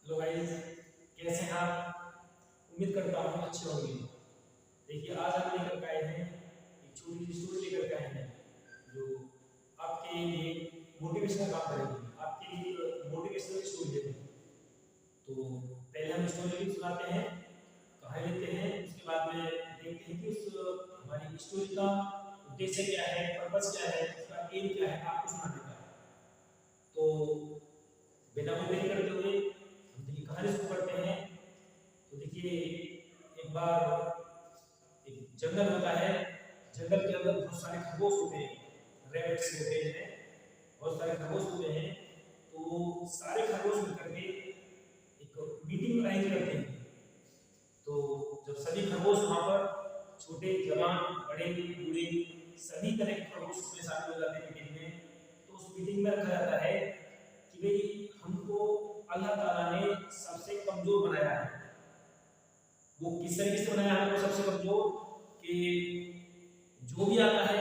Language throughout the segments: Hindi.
हेलो गाइस, कैसे हैं आप? उम्मीद करता हूँ अच्छे होंगे। देखिए, आज हम लेकर के आए हैं एक छोटी सी स्टोरी लेकर के आए हैं जो आपके लिए मोटिवेशनल काम करेगी। आपके लिए मोटिवेशनल स्टोरी है। तो पहले हम स्टोरी सुनाते हैं, कहानी लेते हैं, उसके बाद में देखते हैं कि उस हमारी स्टोरी का उद्देश्य क्या है, पर्पस क्या है, उसका एम क्या है आपको सुनाने का। तो बिना कोई देरी करते हुए हम देखिए कहानी शुरू करते हैं। तो देखिए, एक बार एक जंगल होता है। जंगल के अंदर बहुत सारे खरगोश होते हैं, रैबिट्स होते हैं, बहुत सारे खरगोश होते हैं। तो सारे खरगोश मिलकर के एक मीटिंग अरेंज करते हैं। तो जब सभी खरगोश वहाँ पर छोटे जवान बड़े बूढ़े सभी तरह के खरगोश उसमें शामिल हो जाते हैं मीटिंग में। तो उस मीटिंग में रखा जाता है कि भाई हमको अल्लाह ताला ने सबसे कमजोर बनाया है। वो किस तरीके से बनाया है हमको सबसे कमजोर कि जो भी आता है,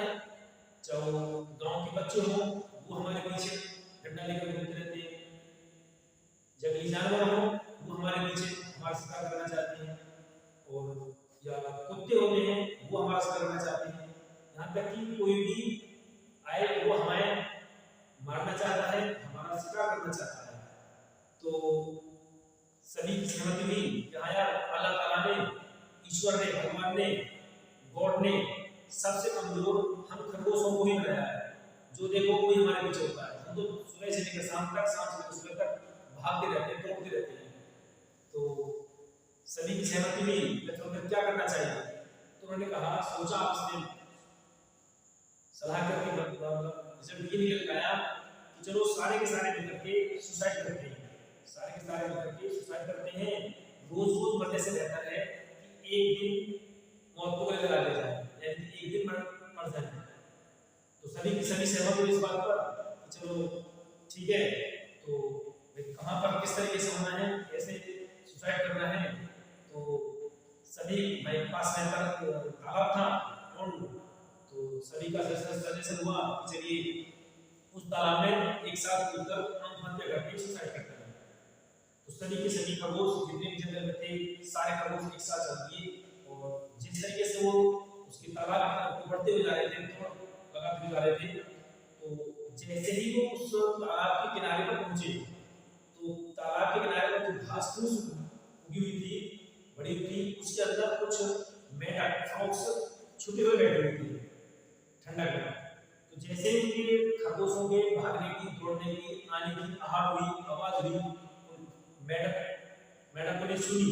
चाहे वो गांव के बच्चे हों, वो हमारे पीछे डंडा लेकर घूमते रहते हैं। जंगली जानवर हों, वो हमारे पीछे हमारा शिकार करना चाहते हैं। और या कुत्ते होते हैं, वो हमारा शिकार करना चाहते हैं। यहाँ तक कि कोई भी आए वो हमें मारना चाहता है, हमारा शिकार करना चाहता है। तो सभी की सहमति हुई कि हाँ यार, अल्लाह ताला ने, ईश्वर ने, भगवान ने, गॉड ने सबसे कमजोर हम खरगोशों को ही बनाया है। जो देखो कोई हमारे पीछे होता है। हम तो सुबह से लेकर शाम तक, शाम से लेकर सुबह तक भागते रहते हैं, दौड़ते रहते हैं। तो सभी की सहमति हुई कि तो फिर क्या करना चाहिए। तो उन्होंने कहा, सोचा आपसे सलाह करके रिजल्ट ये निकल के आया कि चलो सारे के सारे मिलकर के सुसाइड करते हैं। सारे के सारे मिलकर के सुसाइड करते हैं। रोज रोज मरने से बेहतर है कि एक दिन मौत को गले लगा लिया जाए, यानी कि एक दिन मर जाए। तो सभी की सभी सहमत हुई इस बात पर कि चलो ठीक है। तो कहाँ पर किस तरीके से होना है, कैसे सुसाइड करना है। तो सभी भाई पास में तालाब था और तो सभी का सजेशन हुआ कि चलिए उस तालाब में एक साथ कूदकर आत्महत्या करके सुसाइड करते हैं। तो सभी के सभी खरगोश जितने भी जंगल में थे, सारे खरगोश एक साथ चल दिए और जिस तरीके से वो उसके तालाब की तरफ बढ़ते हुए जा रहे थे, तो लगाते हुए जा रहे थे। तो जैसे ही वो उस तालाब के किनारे पर पहुंचे, तो तालाब के किनारे पर जो घास फूस उगी हुई थी, बड़ी हुई थी, उसके अंदर कुछ मेंढक फ्रॉक्स छुपे हुए बैठे हुए थे ठंडक में। तो जैसे उनके खरगोशों के भागने की, दौड़ने की, आने की आहट हुई, आवाज हुई, मेंढकों ने सुनी।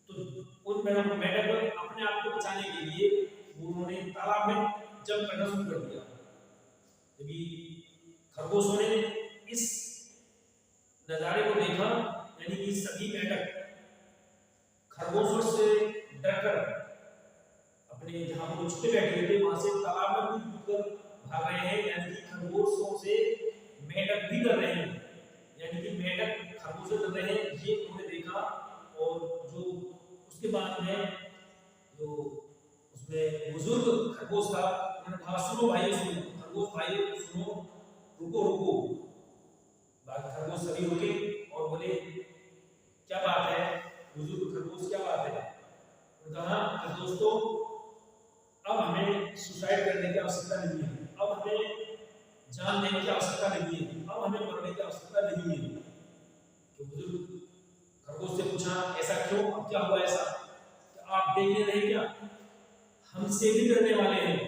तो उन मेंढक अपने आप को बचाने के लिए उन्होंने तालाब में जंप करना शुरू कर दिया। जब खरगोशों ने इस नजारे को देखा, यानी कि सभी मेंढक खरगोशों से डरकर अपने जहां पर छुपे बैठे हुए थे वहां से तालाब में कूद कर भाग रहे हैं। यानी कि खरगोशों से मेंढक भी डर रहे हैं, यानी कि मेंढक खरगोश से डर रहे हैं, ये उन्होंने देखा। और जो उसके बाद में जो उसमें बुजुर्ग खरगोश था, उन्होंने कहा, सुनो भाई, सुनो खरगोश भाई, सुनो, रुको रुको। बाकी खरगोश सभी रुके और बोले, क्या बात है बुजुर्ग खरगोश, क्या बात है। उन्होंने कहा, दोस्तों, अब हमें सुसाइड करने की आवश्यकता नहीं है, अब हमें जान लेने की आवश्यकता नहीं है, अब हमें मरने की आवश्यकता नहीं है। तो बुजुर्ग खरगोश से पूछा, ऐसा क्यों, अब क्या हुआ ऐसा, आप देख रहे क्या, हमसे भी डरने वाले हैं,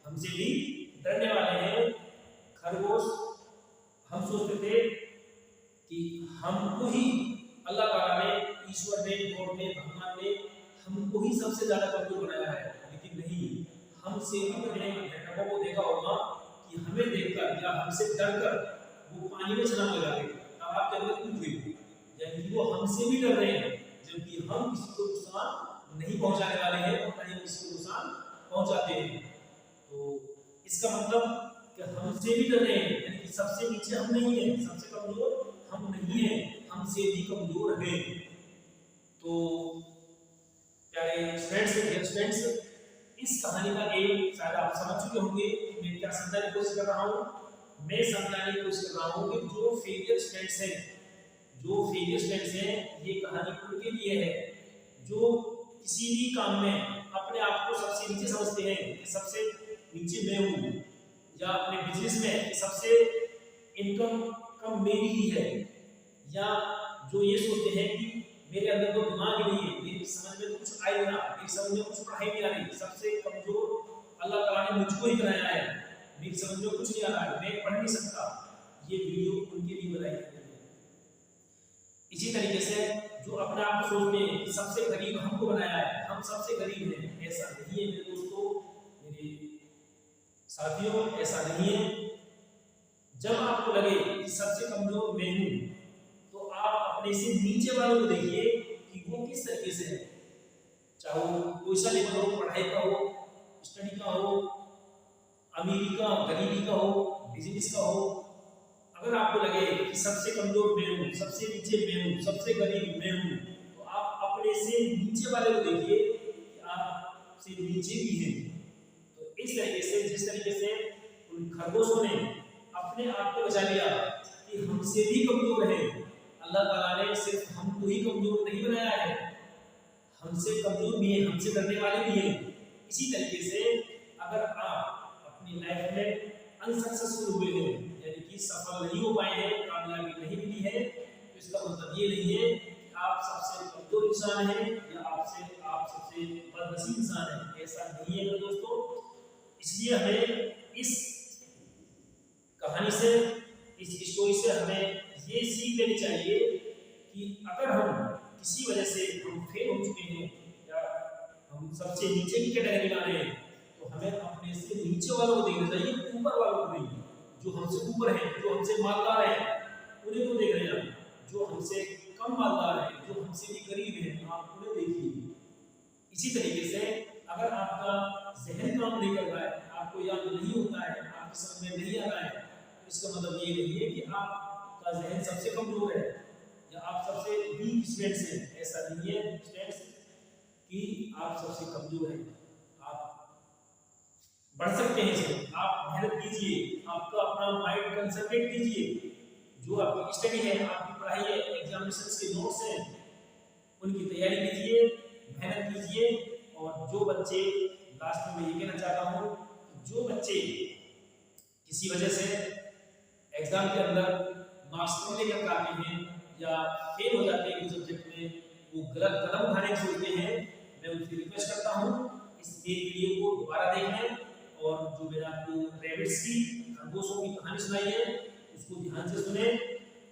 हमसे भी डरने वाले हैं। खरगोश, हम सोचते थे कि हमको ही अल्लाह ताला ने, ईश्वर ने, गॉड ने, भगवान ने हमको ही सबसे ज्यादा कमजोर बनाया है, लेकिन नहीं, हमसे भी अपने मेंढकों को देखा होगा कि हमें देखकर या हमसे डरकर वो पानी में छलांग लगा गए, तालाब के अंदर कूद गए। यानी कि वो हमसे भी डर रहे हैं, जबकि हम किसी को नुकसान नहीं पहुंचाने वाले हैं और ना ही किसी को नुकसान पहुंचाते हैं। तो इसका मतलब कि हमसे भी डर रहे हैं, यानी कि सबसे नीचे हम नहीं है, सबसे कमजोर हम नहीं है, हमसे भी कमजोर है। तो प्यारे स्टूडेंट्स, इस कहानी का एम शायद आप समझ चुके होंगे। मैं क्या समझाने की कोशिश कर रहा हूँ, मैं समझाने की कोशिश कर रहा हूँ कि जो फेलियर स्टूडेंट्स हैं, जो फेलियर स्टूडेंट्स हैं, ये कहानी उनके लिए है जो किसी भी काम में अपने आप को सबसे नीचे समझते हैं कि सबसे नीचे मैं हूँ, या अपने बिजनेस में सबसे इनकम कम मेरी ही है, या जो ये सोचते हैं कि मेरे अंदर तो दिमाग ही नहीं है, मेरी समझ में तो कुछ आ ही ना, मेरी समझ में कुछ पढ़ाई नहीं आ रही, सबसे कमजोर अल्लाह ताला ने मुझको ही बनाया है, मेरी समझ में कुछ नहीं आ रहा है, मैं पढ़ नहीं सकता। ये वीडियो उनके लिए बनाई गई है। इसी तरीके से जो अपने आप को सोचते हैं कि सबसे गरीब हमको बनाया है, हम सबसे गरीब हैं, ऐसा नहीं है मेरे दोस्तों, मेरे साथियों, ऐसा नहीं है। जब आपको लगे कि सबसे कमजोर मैं हूं, तो आप अपने से नीचे वालों को देखिए कि वो किस तरीके से है, चाहे वो कोई सा लेवल हो, पढ़ाई का हो, स्टडी का हो, अमीरी का, गरीबी का हो, बिजनेस का हो। अगर आपको लगे कि सबसे कमजोर मैं हूँ, सबसे नीचे मैं हूँ, सबसे गरीब मैं हूँ, तो आप अपने से नीचे वाले को देखिए कि आप से नीचे भी हैं। तो इस तरीके से, जिस तरीके से उन खरगोशों ने अपने आप को बचा लिया कि हमसे भी कमजोर है, अल्लाह ताला ने सिर्फ हमको ही कमजोर नहीं बनाया है, हमसे कमजोर भी है, हमसे डरने वाले भी हैं। इसी तरीके से अगर आप अपनी लाइफ में अनसक्सेसफुल हुए हैं, यानी कि सफल नहीं हो पाए हैं, कामयाबी नहीं मिली है, तो इसका मतलब ये नहीं है कि आप सबसे कमजोर इंसान हैं या आप सबसे बदनसीब इंसान हैं, ऐसा नहीं है मेरे दोस्तों। इसलिए हमें इस कहानी से, इस स्टोरी से हमें ये सीख लेनी चाहिए कि अगर हम किसी वजह से हम फेल हो चुके हैं या हम सबसे नीचे की कैटेगरी में आ रहे हैं, तो हमें अपने से नीचे वालों को देखना चाहिए, ऊपर वालों को नहीं। जो हमसे ऊपर है, जो हमसे मालदार है, उन्हें तो देख रहे हैं। जो हमसे कम मालदार है, जो हमसे भी गरीब है, आप उन्हें देखिए। इसी तरीके से अगर आपका जहन काम नहीं कर रहा है, आपको याद नहीं होता है, आपकी समझ में नहीं आ रहा है, तो इसका मतलब ये नहीं है कि आपका जहन सबसे कमजोर है या आप सबसे वीक स्टूडेंट्स हैं। ऐसा नहीं है स्टूडेंट्स कि आप सबसे कमजोर हैं, आप बढ़ सकते हैं। इसे आप मेहनत कीजिए, आपका अपना माइंड कंसंट्रेट कीजिए, जो आपकी स्टडी है, आपकी पढ़ाई है, एग्जामिनेशंस के नोट्स हैं, उनकी तैयारी कीजिए, मेहनत कीजिए। और जो बच्चे, लास्ट में मैं ये कहना चाहता हूँ, जो बच्चे किसी वजह से एग्जाम के अंदर मार्क्स नहीं लेकर आते हैं या फेल हो जाते हैं किसी सब्जेक्ट में, वो गलत कदम उठाने की सोचते हैं, मैं उनसे रिक्वेस्ट करता हूँ इस वीडियो को दोबारा देखें, और जो मैंने आपको रैबिट्स की, खरगोशों की कहानी सुनाई है, उसको ध्यान से सुने।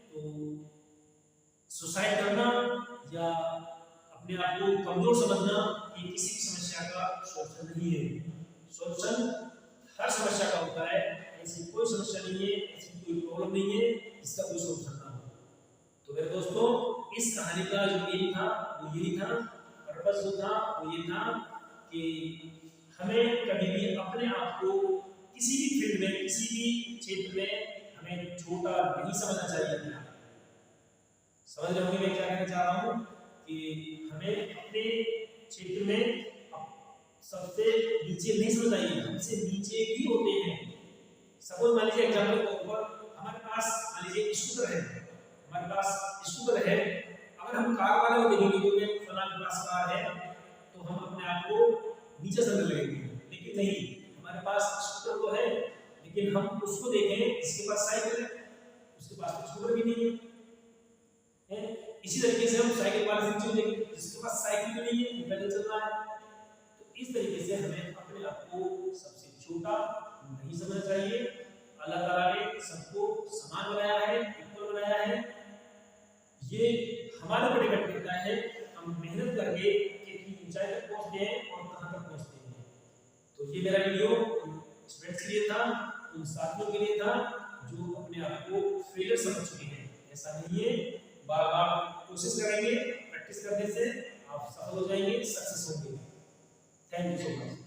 तो सुसाइड करना या अपने आप को कमजोर समझना ये किसी भी समस्या का सॉल्यूशन नहीं है। सॉल्यूशन हर समस्या का होता है, ऐसी कोई समस्या नहीं है, ऐसी कोई प्रॉब्लम नहीं है जिसका कोई सॉल्यूशन ना हो। तो मेरे दोस्तों, इस कहानी का जो एम था वो यही था, पर्पस जो था वो ये था कि हमें कभी भी अपने आप को किसी भी फील्ड में, किसी भी क्षेत्र में हमें छोटा नहीं समझना चाहिए। समझ रहे होंगे मैं क्या कहना चाह रहा हूँ कि हमें अपने क्षेत्र में सबसे नीचे नहीं समझना चाहिए, हमसे नीचे भी होते हैं। सपोज मान लीजिए एग्जाम्पल के ऊपर हमारे पास मान लीजिए स्कूटर है, हमारे पास स्कूटर है, अगर हम कार वाले को देखेंगे तो मैं फलां के पास कार है, तो हम अपने आप को नीचे समझ लेंगे। लेकिन नहीं, हमारे पास स्कूटर तो है, लेकिन हम उसको देखें जिसके पास साइकिल है, उसके पास तो स्कूटर भी नहीं है। इसी तरीके से हम साइकिल वाले से नीचे देखें जिसके पास साइकिल भी नहीं है, पैदल चल रहा है। तो इस तरीके से हमें अपने आप को सबसे छोटा नहीं समझना चाहिए। अल्लाह ताला ने सबको समान बनाया है, इक्वल बनाया है। ये हमारे ऊपर डिपेंड करता है हम मेहनत करके कितनी ऊंचाई तक पहुंचते हैं और कहां तक पहुंचते हैं। तो ये मेरा वीडियो स्टूडेंट्स के लिए था, उन साथियों के लिए था जो अपने आप को फेलियर समझ चुके हैं। ऐसा नहीं है, बार बार कोशिश करेंगे, प्रैक्टिस करने से आप सफल हो जाएंगे, सक्सेस होंगे। Thank you so much.